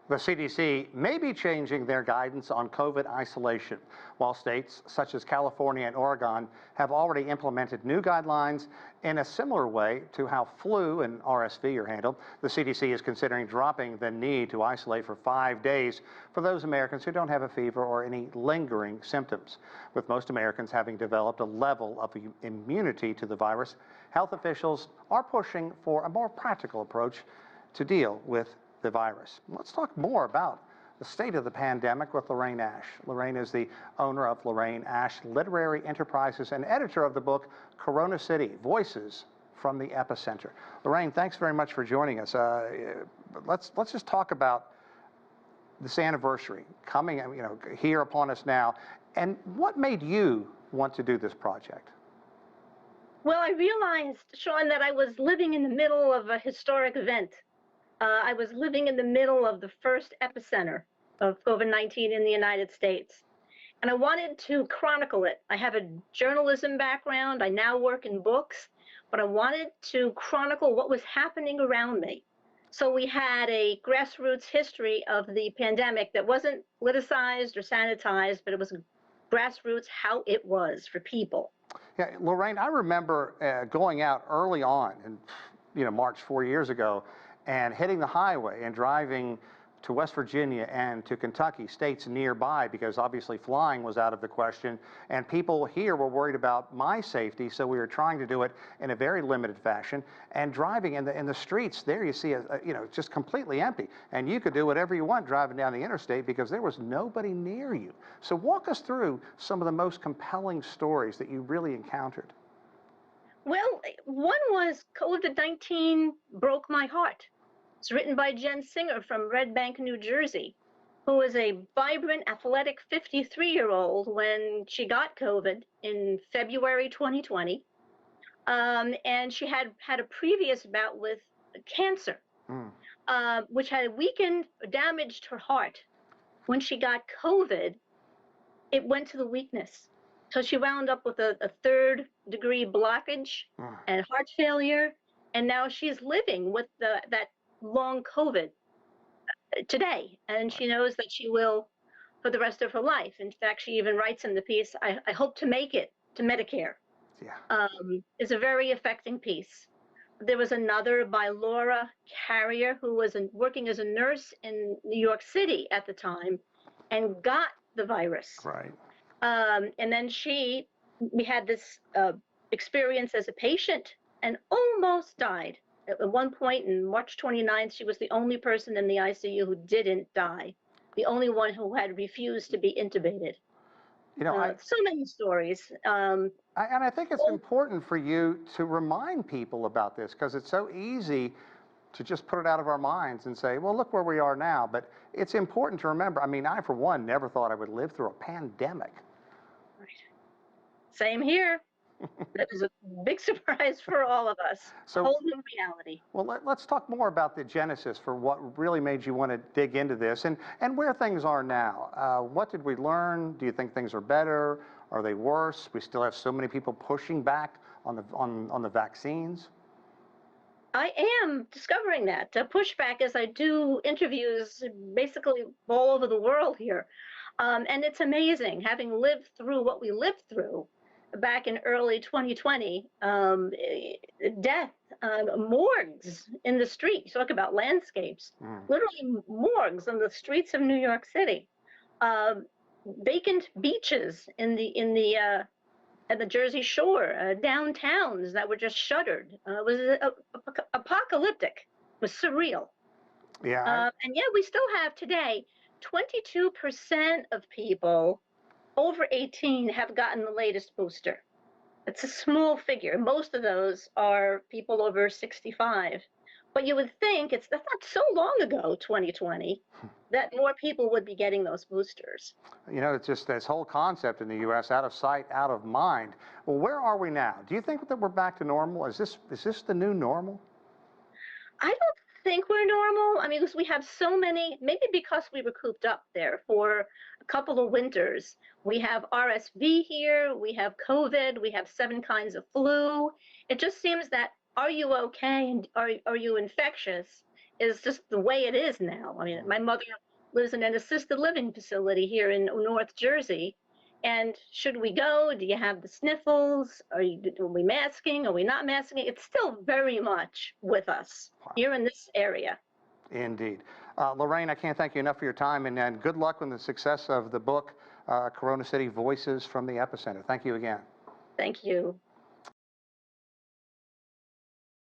The CDC may be changing their guidance on COVID isolation, while states such as California and Oregon have already implemented new guidelines in a similar way to how flu and RSV are handled. The CDC is considering dropping the need to isolate for 5 days for those Americans who don't have a fever or any lingering symptoms. With most Americans having developed a level of immunity to the virus, health officials are pushing for a more practical approach to deal with the virus. Let's talk more about the state of the pandemic with Lorraine Ash. Lorraine is the owner of Lorraine Ash Literary Enterprises and editor of the book Corona City: Voices from the Epicenter. Lorraine, thanks very much for joining us. Let's just talk about this anniversary coming, here upon us now, and what made you want to do this project? Well, I realized, Sean, that I was living in the middle of a historic event. I was living in the middle of the first epicenter of COVID-19 in the United States. And I wanted to chronicle it. I have a journalism background. I now work in books, but I wanted to chronicle what was happening around me. So we had a grassroots history of the pandemic that wasn't politicized or sanitized, but it was grassroots, how it was for people. Yeah, Lorraine, I remember going out early on in March 4 years ago, and hitting the highway and driving to West Virginia and to Kentucky, states nearby, because obviously flying was out of the question, and people here were worried about my safety, so we were trying to do it in a very limited fashion. And driving in the streets there, you see, just completely empty, and you could do whatever you want driving down the interstate because there was nobody near you. So walk us through some of the most compelling stories that you really encountered. Well, one was COVID-19 broke my heart. It's written by Jen Singer from Red Bank, New Jersey, who was a vibrant, athletic 53-year-old when she got COVID in February 2020. And she had a previous bout with cancer, which had weakened, damaged her heart. When she got COVID, it went to the weakness. So she wound up with a third-degree blockage and heart failure, and now she's living with that long COVID today, and she knows that she will for the rest of her life. In fact, she even writes in the piece, I hope to make it to Medicare. Yeah. Is a very affecting piece. There was another by Laura Carrier, who was working as a nurse in New York City at the time and got the virus. Right. And then we had this experience as a patient and almost died. At one point in March 29th, she was the only person in the ICU who didn't die, the only one who had refused to be intubated. So many stories. And I think it's important for you to remind people about this, because it's so easy to just put it out of our minds and say, well, look where we are now. But it's important to remember. I mean, I, for one, never thought I would live through a pandemic. Right. Same here. That was a big surprise for all of us. So, a whole new reality. Well, let's talk more about the genesis for what really made you want to dig into this and where things are now. What did we learn? Do you think things are better? Are they worse? We still have so many people pushing back on the vaccines. I am discovering that pushback as I do interviews basically all over the world here. And it's amazing, having lived through what we lived through back in early 2020, death, morgues in the street. You talk about landscapes, literally morgues on the streets of New York City, vacant beaches at the Jersey Shore, downtowns that were just shuttered. It was apocalyptic. It was surreal. Yeah. And yet we still have today 22% of people over 18 have gotten the latest booster. It's a small figure. Most of those are people over 65. But you would think that's not so long ago, 2020, that more people would be getting those boosters. It's just this whole concept in the U.S., out of sight, out of mind. Well, where are we now? Do you think that we're back to normal? Is this the new normal? I don't think we're normal. I mean, because we have so many, maybe because we were cooped up there for a couple of winters. We have RSV here, we have COVID, we have 7 kinds of flu. It just seems that, are you okay and are you infectious, is just the way it is now. I mean, my mother lives in an assisted living facility here in North Jersey. And should we go? Do you have the sniffles? Are we masking? Are we not masking? It's still very much with us here in this area. Indeed. Lorraine, I can't thank you enough for your time, and good luck with the success of the book, Corona City Voices from the Epicenter. Thank you again. Thank you.